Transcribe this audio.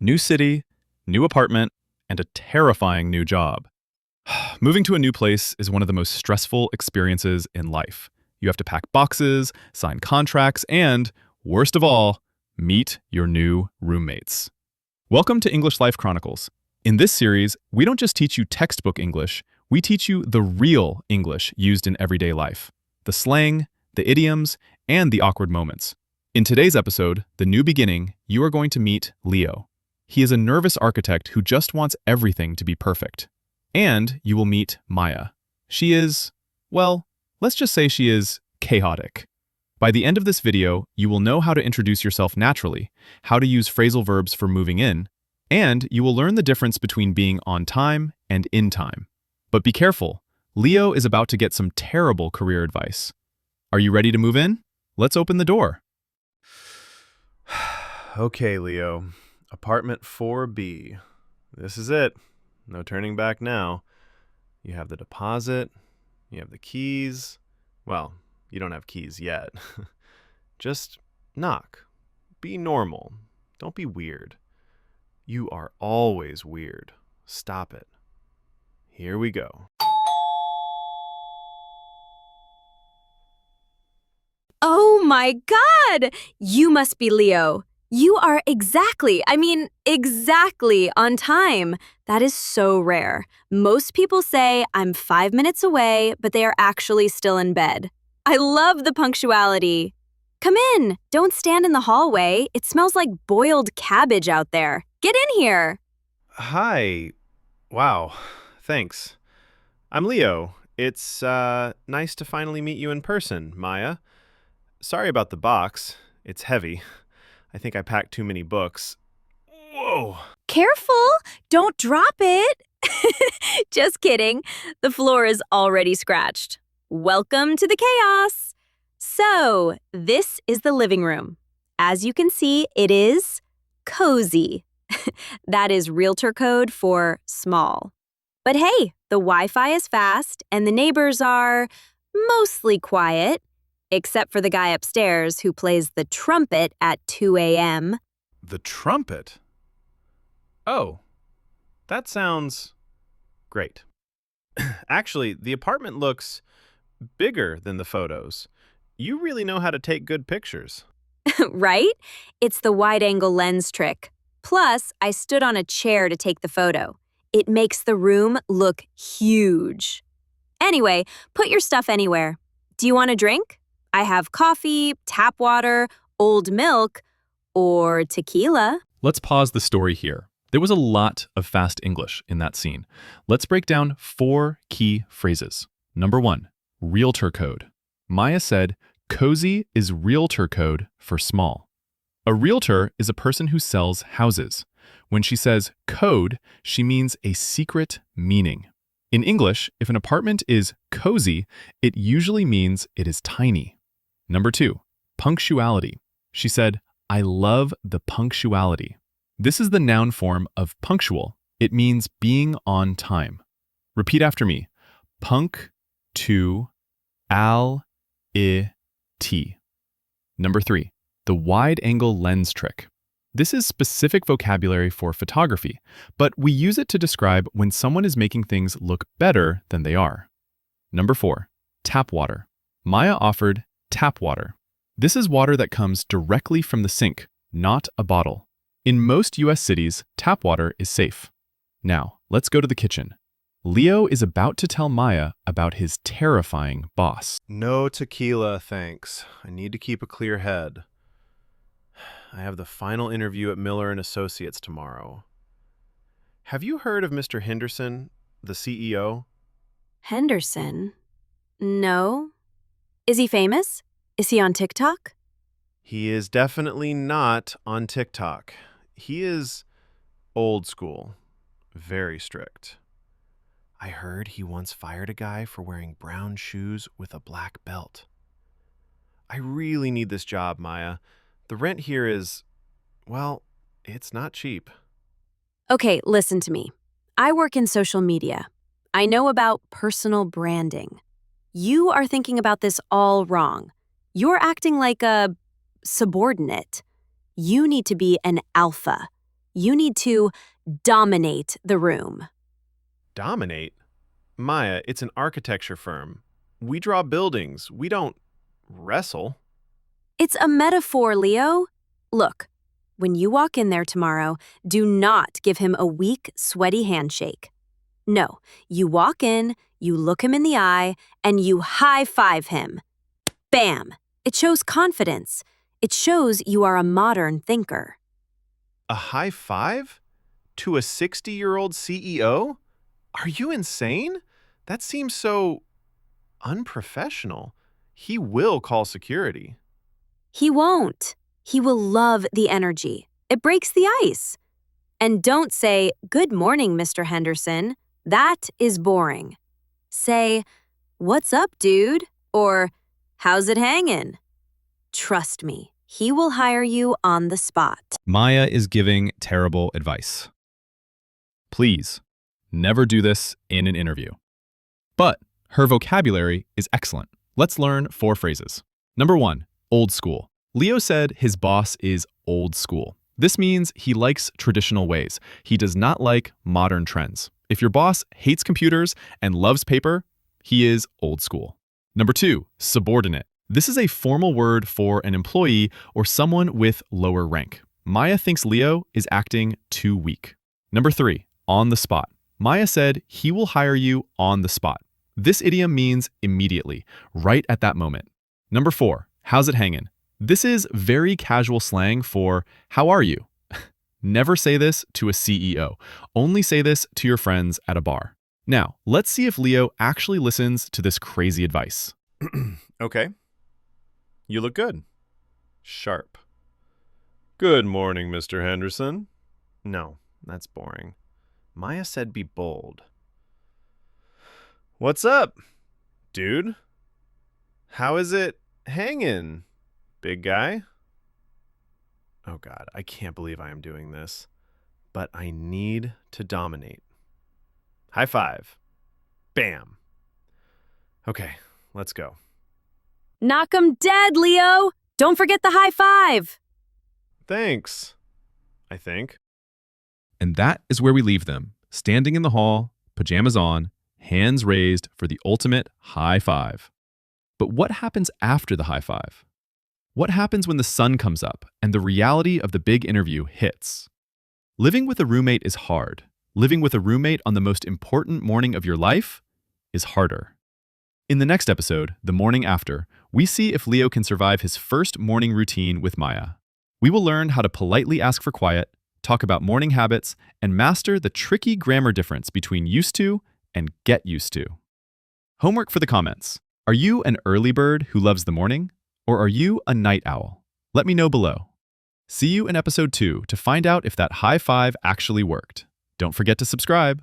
New city, new apartment, and a terrifying new job. Moving to a new place is one of the most stressful experiences in life. You have to pack boxes, sign contracts, and, worst of all, meet your new roommates. Welcome to English Life Chronicles. In this series, we don't just teach you textbook English, we teach you the real English used in everyday life. The slang, the idioms, and the awkward moments. In today's episode, The New Beginning, you are going to meet Leo. He is a nervous architect who just wants everything to be perfect. And you will meet Maya. She is, well, let's just say she is chaotic. By the end of this video, you will know how to introduce yourself naturally, how to use phrasal verbs for moving in, and you will learn the difference between being on time and in time. But be careful, Leo is about to get some terrible career advice. Are you ready to move in? Let's open the door. Okay, Leo. Apartment 4B. This is it. No turning back now. You have the deposit. You have the keys. Well, you don't have keys yet. Just knock. Be normal. Don't be weird. You are always weird. Stop it. Here we go. Oh my God! You must be Leo. You are exactly on time. That is so rare. Most people say, I'm 5 minutes away, but they are actually still in bed. I love the punctuality. Come in. Don't stand in the hallway. It smells like boiled cabbage out there. Get in here. Hi. Wow. Thanks. I'm Leo. It's nice to finally meet you in person, Maya. Sorry about the box. It's heavy. I think I packed too many books. Whoa! Careful! Don't drop it! Just kidding. The floor is already scratched. Welcome to the chaos! So, this is the living room. As you can see, it is cozy. That is realtor code for small. But hey, the Wi-Fi is fast and the neighbors are mostly quiet. Except for the guy upstairs who plays the trumpet at 2 a.m. The trumpet? Oh, that sounds great. Actually, the apartment looks bigger than the photos. You really know how to take good pictures. Right? It's the wide-angle lens trick. Plus, I stood on a chair to take the photo. It makes the room look huge. Anyway, put your stuff anywhere. Do you want a drink? I have coffee, tap water, old milk, or tequila. Let's pause the story here. There was a lot of fast English in that scene. Let's break down 4 key phrases. Number 1, realtor code. Maya said, cozy is realtor code for small. A realtor is a person who sells houses. When she says code, she means a secret meaning. In English, if an apartment is cozy, it usually means it is tiny. Number 2, punctuality. She said, I love the punctuality. This is the noun form of punctual. It means being on time. Repeat after me. Punctuality. Number 3, the wide-angle lens trick. This is specific vocabulary for photography, but we use it to describe when someone is making things look better than they are. Number 4, tap water. Maya offered tap water. This is water that comes directly from the sink, not a bottle. In most US cities, tap water is safe. Now, let's go to the kitchen. Leo is about to tell Maya about his terrifying boss. No tequila, thanks. I need to keep a clear head. I have the final interview at Miller & Associates tomorrow. Have you heard of Mr. Henderson, the CEO? Henderson? No. Is he famous? Is he on TikTok? He is definitely not on TikTok. He is old school, very strict. I heard he once fired a guy for wearing brown shoes with a black belt. I really need this job, Maya. The rent here is, well, it's not cheap. Okay, listen to me. I work in social media. I know about personal branding. You are thinking about this all wrong. You're acting like a subordinate. You need to be an alpha. You need to dominate the room. Dominate? Maya, it's an architecture firm. We draw buildings. We don't wrestle. It's a metaphor, Leo. Look, when you walk in there tomorrow, do not give him a weak, sweaty handshake. No, you walk in, you look him in the eye, and you high-five him. Bam! It shows confidence. It shows you are a modern thinker. A high five? To a 60-year-old CEO? Are you insane? That seems so unprofessional. He will call security. He won't. He will love the energy. It breaks the ice. And don't say, "Good morning, Mr. Henderson." That is boring. Say, "What's up, dude?" Or, "How's it hangin'?" Trust me, he will hire you on the spot. Maya is giving terrible advice. Please, never do this in an interview. But her vocabulary is excellent. Let's learn 4 phrases. Number 1, old school. Leo said his boss is old school. This means he likes traditional ways. He does not like modern trends. If your boss hates computers and loves paper, he is old school. Number 2, subordinate. This is a formal word for an employee or someone with lower rank. Maya thinks Leo is acting too weak. Number 3, on the spot. Maya said he will hire you on the spot. This idiom means immediately, right at that moment. Number 4, how's it hangin'? This is very casual slang for how are you? Never say this to a CEO. Only say this to your friends at a bar. Now, let's see if Leo actually listens to this crazy advice. Okay. You look good. Sharp. Good morning, Mr. Henderson. No, that's boring. Maya said be bold. What's up, dude? How is it hanging, big guy? Oh God, I can't believe I am doing this. But I need to dominate. High five. Bam. Okay, let's go. Knock 'em dead, Leo! Don't forget the high five! Thanks, I think. And that is where we leave them, standing in the hall, pajamas on, hands raised for the ultimate high five. But what happens after the high five? What happens when the sun comes up and the reality of the big interview hits? Living with a roommate is hard. Living with a roommate on the most important morning of your life is harder. In the next episode, The Morning After, we see if Leo can survive his first morning routine with Maya. We will learn how to politely ask for quiet, talk about morning habits, and master the tricky grammar difference between used to and get used to. Homework for the comments. Are you an early bird who loves the morning? Or are you a night owl? Let me know below. See you in episode 2 to find out if that high five actually worked. Don't forget to subscribe.